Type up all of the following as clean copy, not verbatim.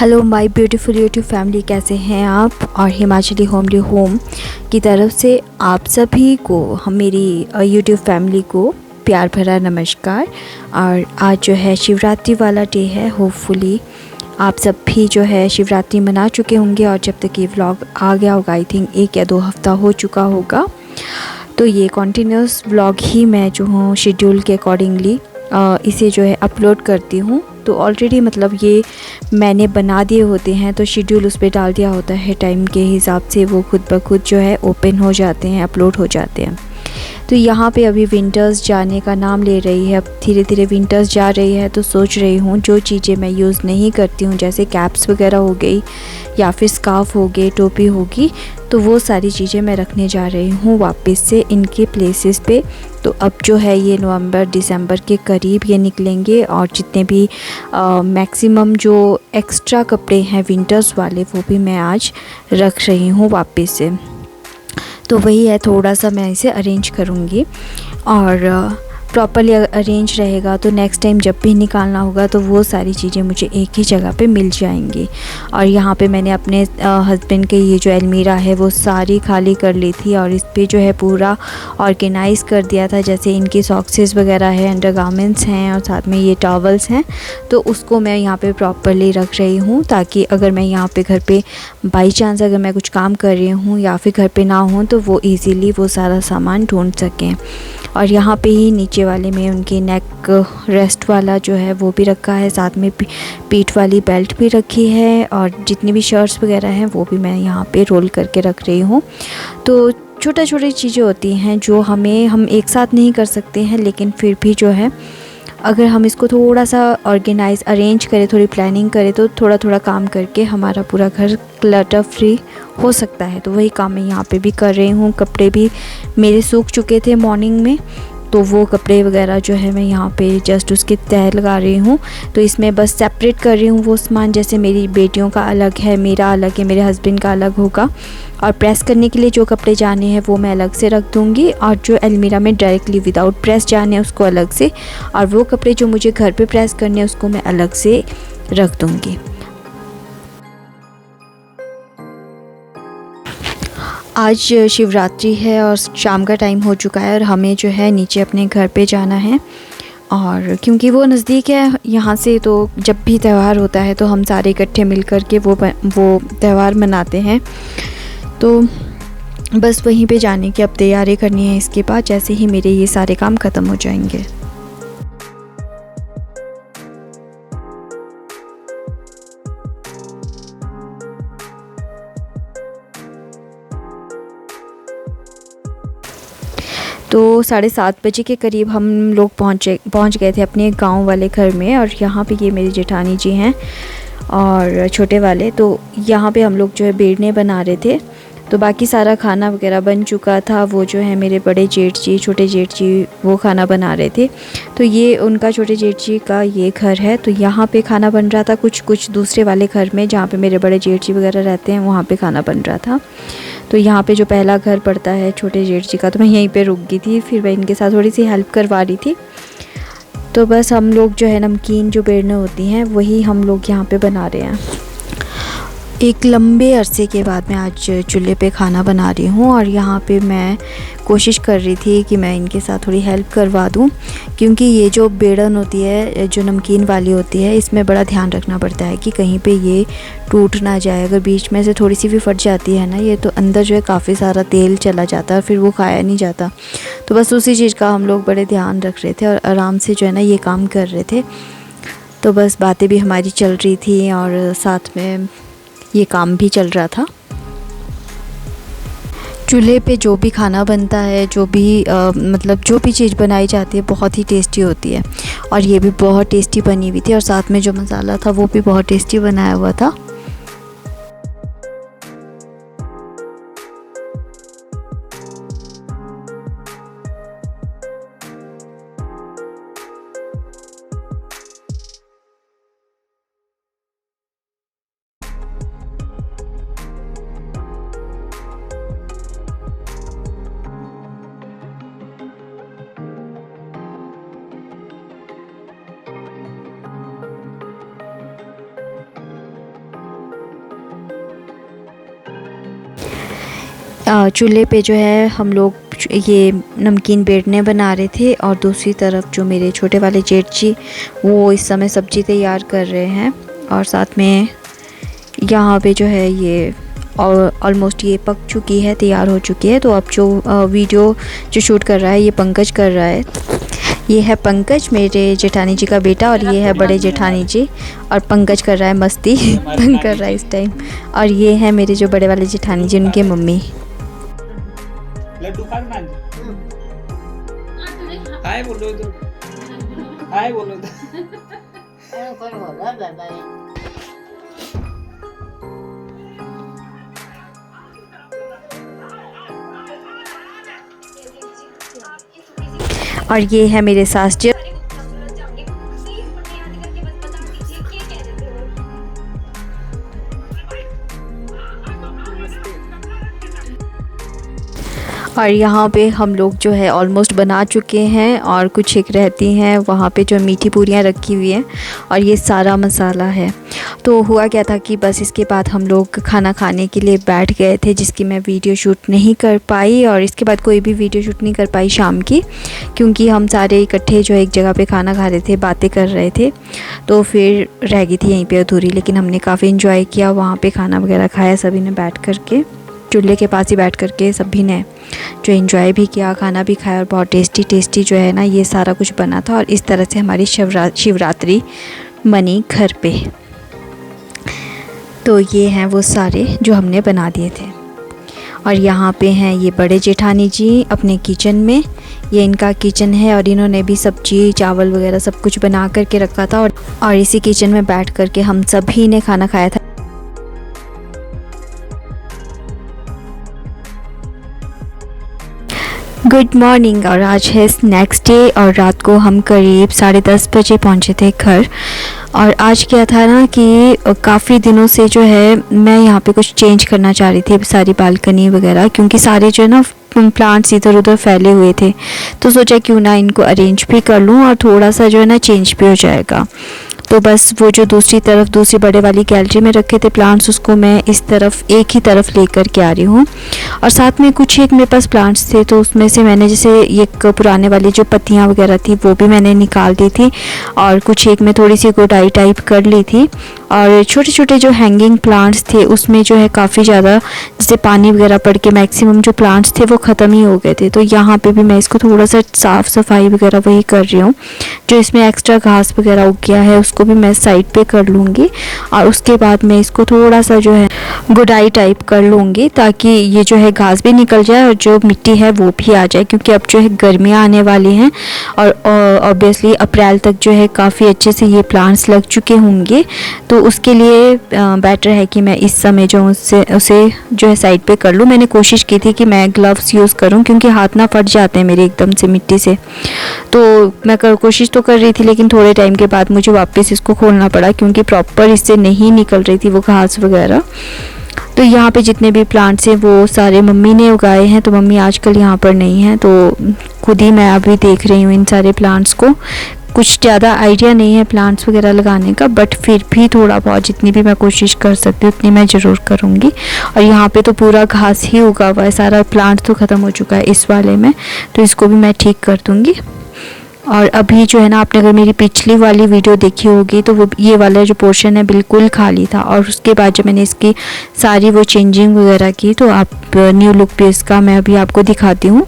Hello my beautiful YouTube family, कैसे हैं आप। और हिमाचली होमली होम की तरफ से आप सभी को मेरी यूट्यूब फैमिली को प्यार भरा नमस्कार। और आज जो है शिवरात्रि वाला डे है। होपफुली आप सब भी जो है शिवरात्रि मना चुके होंगे और जब तक ये व्लॉग आ गया होगा, आई थिंक 1 या 2 हफ्ता हो चुका होगा। तो ये कॉन्टीन्यूस व्लॉग ही मैं जो हूँ शेड्यूल के अकॉर्डिंगली इसे जो है अपलोड करती हूँ। तो ऑलरेडी मतलब ये मैंने बना दिए होते हैं, तो शेड्यूल उस पर डाल दिया होता है टाइम के हिसाब से, वो खुद ब खुद जो है ओपन हो जाते हैं, अपलोड हो जाते हैं। तो यहाँ पे अभी विंटर्स जाने का नाम ले रही है, अब धीरे धीरे विंटर्स जा रही है। तो सोच रही हूँ जो चीज़ें मैं यूज़ नहीं करती हूँ, जैसे कैप्स वगैरह हो गई या फिर स्कार्फ हो गए, टोपी होगी, तो वो सारी चीज़ें मैं रखने जा रही हूँ वापस से इनके प्लेसेस पे। तो अब जो है ये नवंबर दिसंबर के करीब ये निकलेंगे और जितने भी मैक्सिमम जो एक्स्ट्रा कपड़े हैं विंटर्स वाले, वो भी मैं आज रख रही हूँ वापस से। तो वही है, थोड़ा सा मैं इसे अरेंज करूँगी और प्रॉपरली अरेंज रहेगा तो नेक्स्ट टाइम जब भी निकालना होगा तो वो सारी चीज़ें मुझे एक ही जगह पे मिल जाएंगी। और यहाँ पे मैंने अपने हस्बैंड के ये जो अलमीरा है वो सारी खाली कर ली थी और इस पे जो है पूरा ऑर्गेनाइज़ कर दिया था। जैसे इनकी सॉक्सेस वगैरह है, अंडरगारमेंट्स हैं और साथ में ये टॉवल्स हैं, तो उसको मैं यहाँ पे प्रॉपरली रख रही हूँ ताकि अगर मैं यहाँ पे घर पे बाई चांस अगर मैं कुछ काम कर रही हूँ या फिर घर पे ना हूँ तो वो ईज़िली वो सारा सामान ढूंढ सकें। और यहाँ पे ही नीचे वाले में उनकी नेक रेस्ट वाला जो है वो भी रखा है, साथ में पीठ वाली बेल्ट भी रखी है और जितनी भी शर्ट्स वगैरह हैं वो भी मैं यहाँ पे रोल करके रख रही हूँ। तो छोटी छोटी चीज़ें होती हैं जो हम एक साथ नहीं कर सकते हैं, लेकिन फिर भी जो है अगर हम इसको थोड़ा सा ऑर्गेनाइज अरेंज करें, थोड़ी प्लानिंग करें, तो थोड़ा थोड़ा काम करके हमारा पूरा घर क्लटर फ्री हो सकता है। तो वही काम मैं यहाँ पे भी कर रही हूँ। कपड़े भी मेरे सूख चुके थे मॉर्निंग में, तो वो कपड़े वगैरह जो है मैं यहाँ पे जस्ट उसकी तह लगा रही हूँ। तो इसमें बस सेपरेट कर रही हूँ वो सामान, जैसे मेरी बेटियों का अलग है, मेरा अलग है, मेरे हस्बैंड का अलग होगा। और प्रेस करने के लिए जो कपड़े जाने हैं वो मैं अलग से रख दूँगी और जो अलमीरा में डायरेक्टली विदाउट प्रेस जाने हैं उसको अलग से, और वो कपड़े जो मुझे घर पे प्रेस करने हैं उसको मैं अलग से रख दूँगी। आज शिवरात्रि है और शाम का टाइम हो चुका है और हमें जो है नीचे अपने घर पे जाना है। और क्योंकि वो नज़दीक है यहाँ से, तो जब भी त्यौहार होता है तो हम सारे इकट्ठे मिल कर के वो त्यौहार मनाते हैं। तो बस वहीं पे जाने की अब तैयारी करनी है इसके बाद, जैसे ही मेरे ये सारे काम ख़त्म हो जाएंगे। तो 7:30 बजे के करीब हम लोग पहुँच गए थे अपने गांव वाले घर में। और यहाँ पे ये मेरी जेठानी जी हैं और छोटे वाले, तो यहाँ पे हम लोग जो है बेड़ने बना रहे थे। तो बाकी सारा खाना वगैरह बन चुका था। वो जो है मेरे बड़े जेठ जी, छोटे जेठ जी वो खाना बना रहे थे। तो ये उनका छोटे जेठ जी का ये घर है, तो यहाँ पे खाना बन रहा था। कुछ दूसरे वाले घर में जहाँ पे मेरे बड़े जेठ जी वगैरह रहते हैं वहाँ पे खाना बन रहा था। तो यहाँ पे जो पहला घर पड़ता है छोटे जेठ जी का, तो मैं यहीं पे रुक गई थी, फिर मैं इनके साथ थोड़ी सी हेल्प करवा रही थी। तो बस हम लोग जो है नमकीन जो बेड़ने होती हैं वही हम लोग यहाँ पे बना रहे हैं। एक लंबे अरसे के बाद मैं आज चूल्हे पे खाना बना रही हूँ और यहाँ पे मैं कोशिश कर रही थी कि मैं इनके साथ थोड़ी हेल्प करवा दूँ, क्योंकि ये जो बेड़न होती है जो नमकीन वाली होती है, इसमें बड़ा ध्यान रखना पड़ता है कि कहीं पे ये टूट ना जाए। अगर बीच में से थोड़ी सी भी फट जाती है ना ये, तो अंदर जो है काफ़ी सारा तेल चला जाता है, फिर वो खाया नहीं जाता। तो बस उसी चीज़ का हम लोग बड़े ध्यान रख रहे थे और आराम से जो है ना ये काम कर रहे थे। तो बस बातें भी हमारी चल रही थी और साथ में ये काम भी चल रहा था। चूल्हे पे जो भी खाना बनता है, जो भी मतलब जो भी चीज़ बनाई जाती है बहुत ही टेस्टी होती है। और ये भी बहुत टेस्टी बनी हुई थी और साथ में जो मसाला था वो भी बहुत टेस्टी बनाया हुआ था। चूल्हे पे जो है हम लोग ये नमकीन बेड़ने बना रहे थे और दूसरी तरफ जो मेरे छोटे वाले जेठ जी वो इस समय सब्ज़ी तैयार कर रहे हैं। और साथ में यहाँ पे जो है ये और ऑलमोस्ट ये पक चुकी है, तैयार हो चुकी है। तो अब जो वीडियो जो शूट कर रहा है ये पंकज कर रहा है। ये है पंकज, मेरे जेठानी जी का बेटा, और ये है बड़े जेठानी जी। और पंकज कर रहा है मस्ती, तंग कर रहा है इस टाइम। और ये है मेरे जो बड़े वाले जेठानी जी, उनके मम्मी। लड्डू खा ना हाय बोलो तो हाय बोलो तो कोई बोला बाबा और ये है मेरे सास जी। और यहाँ पे हम लोग जो है ऑलमोस्ट बना चुके हैं और कुछ एक रहती हैं वहाँ पे जो मीठी पूरियाँ रखी हुई हैं। और ये सारा मसाला है। तो हुआ क्या था कि बस इसके बाद हम लोग खाना खाने के लिए बैठ गए थे, जिसकी मैं वीडियो शूट नहीं कर पाई। और इसके बाद कोई भी वीडियो शूट नहीं कर पाई शाम की, क्योंकि हम सारे इकट्ठे जो एक जगह पे खाना खा रहे थे, बातें कर रहे थे। तो फिर रह गई थी यहीं पे अधूरी। लेकिन हमने काफ़ी इन्जॉय किया, वहाँ पे खाना वगैरह खाया सभी ने बैठ कर के, चूल्हे के पास ही बैठ कर के सभी ने जो एंजॉय भी किया, खाना भी खाया। और बहुत टेस्टी जो है ना ये सारा कुछ बना था। और इस तरह से हमारी शिवरात्रि मनी घर पे। तो ये हैं वो सारे जो हमने बना दिए थे। और यहाँ पे हैं ये बड़े जेठानी जी अपने किचन में, ये इनका किचन है। और इन्होंने भी सब्जी चावल वगैरह सब कुछ बना करके रखा था। और इसी किचन में बैठ कर के हम सभी ने खाना खाया था। Good morning. और आज है नेक्स्ट डे और रात को हम करीब 10:30 बजे पहुंचे थे घर। और आज क्या था ना कि काफ़ी दिनों से जो है मैं यहाँ पे कुछ चेंज करना चाह रही थी, सारी बालकनी वगैरह, क्योंकि सारे जो है ना प्लांट्स इधर उधर फैले हुए थे। तो सोचा क्यों ना इनको अरेंज भी कर लूँ और थोड़ा सा जो है ना चेंज भी हो जाएगा। तो बस वो जो दूसरी बड़े वाली गैलरी में रखे थे प्लांट्स, उसको मैं इस तरफ एक ही तरफ लेकर के आ रही हूँ। और साथ में कुछ एक मेरे पास प्लांट्स थे, तो उसमें से मैंने जैसे एक पुराने वाली जो पत्तियाँ वगैरह थी वो भी मैंने निकाल दी थी। और कुछ एक में थोड़ी सी गुडाई टाइप कर ली थी। और छोटे छोटे जो हैंगिंग प्लांट्स थे उसमें जो है काफ़ी ज़्यादा जैसे पानी वगैरह पड़ के मैक्सिमम जो प्लांट्स थे वो ख़त्म ही हो गए थे। तो यहाँ पे भी मैं इसको थोड़ा सा साफ़ सफाई वगैरह वही कर रही हूँ। जो इसमें एक्स्ट्रा घास वगैरह उग गया है उसको भी मैं साइड पे कर लूँगी। और उसके बाद मैं इसको थोड़ा सा जो है गुडाई टाइप कर लूँगी, ताकि ये जो है घास भी निकल जाए और जो मिट्टी है वो भी आ जाए। क्योंकि अब जो है गर्मियाँ आने वाली हैं और ऑब्वियसली अप्रैल तक जो है काफ़ी अच्छे से ये प्लांट्स लग चुके होंगे। तो उसके लिए बेटर है कि मैं इस समय जो उसे जो है साइड पे कर लूँ। मैंने कोशिश की थी कि मैं ग्लव्स यूज़ करूँ, क्योंकि हाथ ना फट जाते हैं मेरे एकदम से मिट्टी से। तो मैं कोशिश तो कर रही थी, लेकिन थोड़े टाइम के बाद मुझे वापस इसको खोलना पड़ा, क्योंकि प्रॉपर इससे नहीं निकल रही थी वो घास वगैरह। तो यहाँ पे जितने भी प्लांट्स हैं वो सारे मम्मी ने उगाए हैं। तो मम्मी आजकल यहाँ पर नहीं है, तो खुद ही मैं अभी देख रही हूँ इन सारे प्लांट्स को। कुछ ज़्यादा आइडिया नहीं है प्लांट्स वगैरह लगाने का, बट फिर भी थोड़ा बहुत जितनी भी मैं कोशिश कर सकती हूँ उतनी मैं ज़रूर करूँगी। और यहाँ पे तो पूरा घास ही उगा हुआ है, सारा प्लांट तो ख़त्म हो चुका है इस वाले में, तो इसको भी मैं ठीक कर दूँगी। और अभी जो है ना, आपने अगर मेरी पिछली वाली वीडियो देखी होगी तो वो ये वाला जो पोर्शन है बिल्कुल खाली था। और उसके बाद जब मैंने इसकी सारी वो चेंजिंग वगैरह की, तो आप न्यू लुक भी इसका मैं अभी आपको दिखाती हूँ।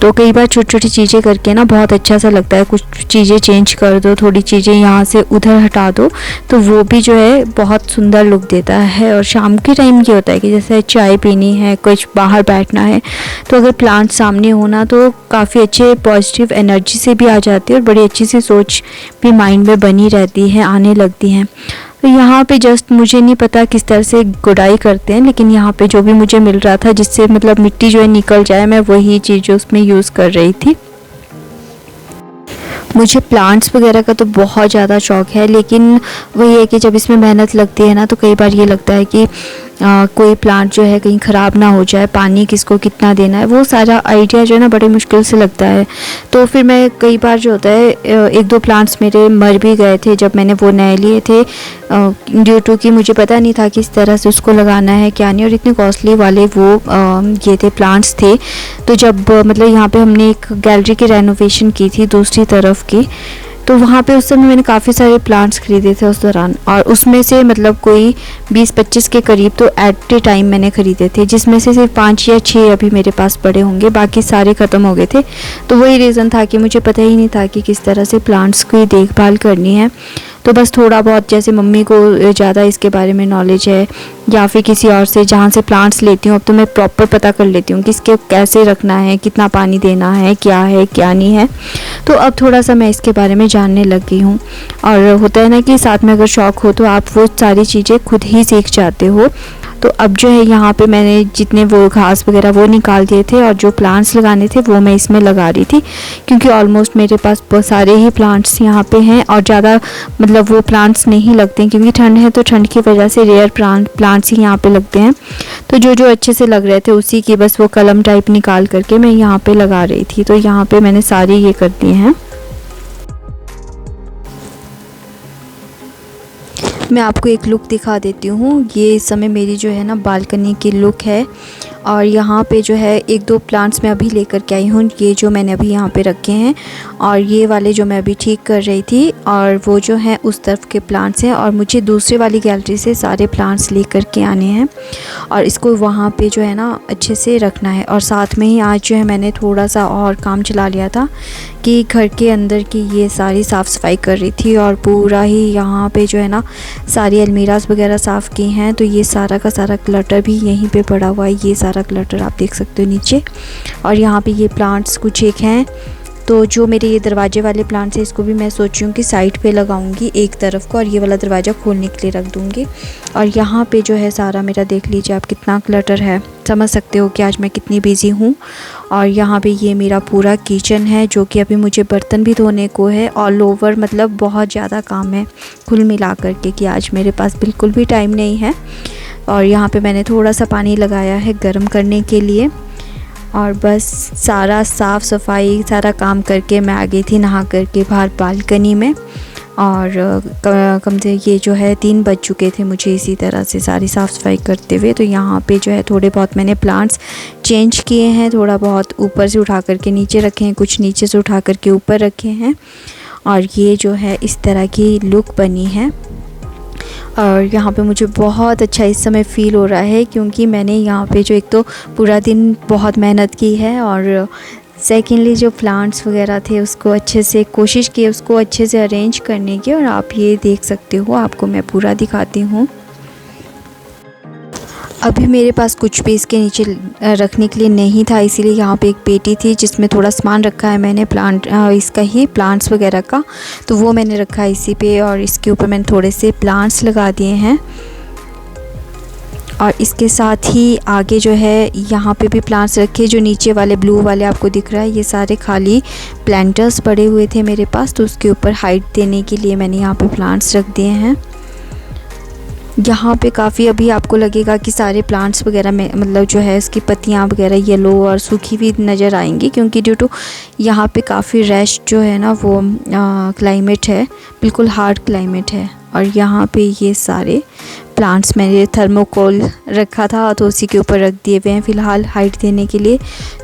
तो कई बार छोटी छोटी चीज़ें करके ना बहुत अच्छा सा लगता है। कुछ चीज़ें चेंज कर दो, थोड़ी चीज़ें यहाँ से उधर हटा दो, तो वो भी जो है बहुत सुंदर लुक देता है। और शाम के टाइम ये होता है कि जैसे चाय पीनी है, कुछ बाहर बैठना है, तो अगर प्लांट सामने होना तो काफ़ी अच्छे पॉजिटिव एनर्जी से भी आ जाती है और बड़ी अच्छी सी सोच भी माइंड में बनी रहती है, आने लगती हैं। तो यहाँ पे जस्ट मुझे नहीं पता किस तरह से गुडाई करते हैं, लेकिन यहाँ पे जो भी मुझे मिल रहा था जिससे मतलब मिट्टी जो है निकल जाए, मैं वही चीज़ उसमें यूज़ कर रही थी। मुझे प्लांट्स वगैरह का तो बहुत ज़्यादा शौक़ है, लेकिन वही है कि जब इसमें मेहनत लगती है ना, तो कई बार ये लगता है कि कोई प्लांट जो है कहीं ख़राब ना हो जाए, पानी किसको कितना देना है, वो सारा आइडिया जो है ना बड़ी मुश्किल से लगता है। तो फिर मैं कई बार जो होता है 1-2 प्लांट्स मेरे मर भी गए थे जब मैंने वो नए लिए थे, ड्यू टू कि मुझे पता नहीं था किस तरह से उसको लगाना है क्या नहीं, और इतने कॉस्टली वाले वो ये थे प्लांट्स थे। तो जब मतलब यहाँ पे हमने एक गैलरी की रेनोवेशन की थी दूसरी तरफ की, तो वहाँ पे उस समय मैंने काफ़ी सारे प्लांट्स ख़रीदे थे उस दौरान, और उसमें से मतलब कोई 20-25 के करीब तो एट ए टाइम मैंने ख़रीदे थे, जिसमें से सिर्फ 5 या 6 अभी मेरे पास पड़े होंगे, बाकी सारे ख़त्म हो गए थे। तो वही रीज़न था कि मुझे पता ही नहीं था कि किस तरह से प्लांट्स की देखभाल करनी है। तो बस थोड़ा बहुत जैसे मम्मी को ज़्यादा इसके बारे में नॉलेज है, या फिर किसी और से जहाँ से प्लांट्स लेती हूँ, अब तो मैं प्रॉपर पता कर लेती हूँ कि इसके कैसे रखना है, कितना पानी देना है क्या नहीं है। तो अब थोड़ा सा मैं इसके बारे में जानने लग गई हूँ। और होता है ना कि साथ में अगर शौक़ हो तो आप वो सारी चीज़ें खुद ही सीख जाते हो। तो अब जो है यहाँ पे मैंने जितने वो घास वगैरह वो निकाल दिए थे, और जो प्लांट्स लगाने थे वो मैं इसमें लगा रही थी, क्योंकि ऑलमोस्ट मेरे पास बहुत सारे ही प्लांट्स यहाँ पे हैं, और ज़्यादा मतलब वो प्लांट्स नहीं लगते हैं, क्योंकि ठंड है तो ठंड की वजह से रेयर प्लांट्स ही यहाँ पे लगते हैं। तो जो अच्छे से लग रहे थे उसी की बस वो कलम टाइप निकाल करके मैं यहाँ पर लगा रही थी। तो यहाँ पर मैंने सारे ये कर दिए हैं। मैं आपको एक लुक दिखा देती हूँ। ये इस समय मेरी जो है ना बालकनी की लुक है, और यहाँ पे जो है 1-2 प्लांट्स मैं अभी लेकर के आई हूँ, ये जो मैंने अभी यहाँ पे रखे हैं, और ये वाले जो मैं अभी ठीक कर रही थी, और वो जो है उस तरफ के प्लांट्स हैं, और मुझे दूसरे वाली गैलरी से सारे प्लांट्स लेकर के आने हैं, और इसको वहाँ पे जो है ना अच्छे से रखना है। और साथ में ही आज जो है मैंने थोड़ा सा और काम चला लिया था कि घर के अंदर की ये सारी साफ़ सफाई कर रही थी, और पूरा ही यहाँ पे जो है ना सारी अलमीराज वगैरह साफ़ की हैं। तो ये सारा का सारा क्लटर भी यहीं पे पड़ा हुआ है, ये सारा क्लटर आप देख सकते हो नीचे। और यहाँ पे ये प्लांट्स कुछ एक हैं, तो जो मेरे ये दरवाजे वाले प्लांट्स हैं इसको भी मैं सोच रही हूँ कि साइड पे लगाऊंगी एक तरफ को, और ये वाला दरवाज़ा खोलने के लिए रख दूँगी। और यहाँ पे जो है सारा मेरा देख लीजिए आप कितना क्लटर है, समझ सकते हो कि आज मैं कितनी बिज़ी हूँ। और यहाँ पे ये मेरा पूरा किचन है, जो कि अभी मुझे बर्तन भी धोने को है, ऑल ओवर मतलब बहुत ज़्यादा काम है कुल मिला कर के, कि आज मेरे पास बिल्कुल भी टाइम नहीं है। और यहाँ पे मैंने थोड़ा सा पानी लगाया है गर्म करने के लिए, और बस सारा साफ़ सफाई सारा काम करके मैं आ गई थी नहा करके बाहर बालकनी में। और कम से ये जो है 3 बज चुके थे मुझे इसी तरह से सारी साफ़ सफाई करते हुए। तो यहाँ पे जो है थोड़े बहुत मैंने प्लांट्स चेंज किए हैं, थोड़ा बहुत ऊपर से उठा करके नीचे रखे हैं, कुछ नीचे से उठा करके ऊपर रखे हैं, और ये जो है इस तरह की लुक बनी है। और यहाँ पे मुझे बहुत अच्छा इस समय फ़ील हो रहा है, क्योंकि मैंने यहाँ पे जो एक तो पूरा दिन बहुत मेहनत की है, और सेकेंडली जो प्लांट्स वगैरह थे उसको अच्छे से कोशिश की उसको अच्छे से अरेंज करने की। और आप ये देख सकते हो, आपको मैं पूरा दिखाती हूँ। अभी मेरे पास कुछ भी इसके नीचे रखने के लिए नहीं था, इसीलिए यहाँ पे एक पेटी थी जिसमें थोड़ा सामान रखा है मैंने इसका ही प्लांट्स वगैरह का, तो वो मैंने रखा है इसी पे, और इसके ऊपर मैंने थोड़े से प्लांट्स लगा दिए हैं। और इसके साथ ही आगे जो है यहाँ पे भी प्लांट्स रखे, जो नीचे वाले ब्लू वाले आपको दिख रहा है, ये सारे खाली प्लांटर्स पड़े हुए थे मेरे पास, तो उसके ऊपर हाइट देने के लिए मैंने यहाँ पे प्लांट्स रख दिए हैं। यहाँ पे काफ़ी अभी आपको लगेगा कि सारे प्लांट्स वगैरह में मतलब जो है इसकी पत्तियाँ वगैरह येलो और सूखी हुई नज़र आएंगी, क्योंकि ड्यू टू यहाँ पे काफ़ी रश जो है ना वो क्लाइमेट है, बिल्कुल हार्ड क्लाइमेट है। और यहाँ पे ये सारे प्लांट्स मैंने थर्मोकोल रखा था तो उसी के ऊपर रख दिए हुए हैं फ़िलहाल हाइट देने के लिए।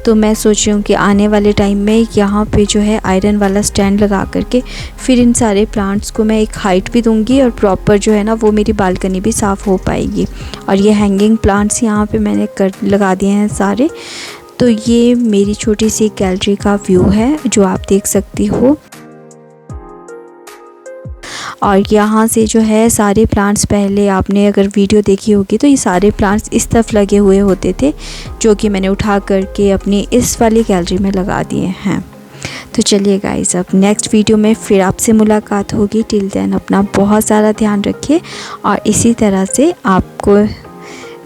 तो मैं सोच रही हूँ कि आने वाले टाइम में यहाँ पे जो है आयरन वाला स्टैंड लगा करके फिर इन सारे प्लांट्स को मैं एक हाइट भी दूँगी, और प्रॉपर जो है ना वो मेरी बालकनी भी साफ़ हो पाएगी। और ये हैंगिंग प्लांट्स यहाँ पे मैंने लगा दिए हैं सारे। तो ये मेरी छोटी सी गैलरी का व्यू है जो आप देख सकती हो। और यहाँ से जो है सारे प्लांट्स, पहले आपने अगर वीडियो देखी होगी तो ये सारे प्लांट्स इस तरफ लगे हुए होते थे, जो कि मैंने उठा करके अपनी इस वाली गैलरी में लगा दिए हैं। तो चलिए गाइस, अब नेक्स्ट वीडियो में फिर आपसे मुलाकात होगी। टिल देन अपना बहुत सारा ध्यान रखिए, और इसी तरह से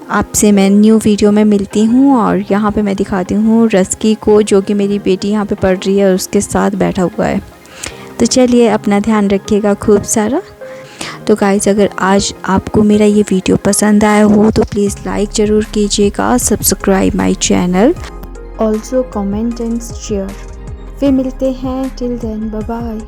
आपसे मैं न्यू वीडियो में मिलती हूँ। और यहाँ पे मैं दिखाती हूँ रस्की को, जो कि मेरी बेटी यहाँ पे पढ़ रही है और उसके साथ बैठा हुआ है। तो चलिए अपना ध्यान रखिएगा खूब सारा। तो गाइस अगर आज आपको मेरा ये वीडियो पसंद आया हो तो प्लीज़ लाइक ज़रूर कीजिएगा, subscribe my channel, also comment and share. फिर मिलते हैं, टिल देन बाय बाय।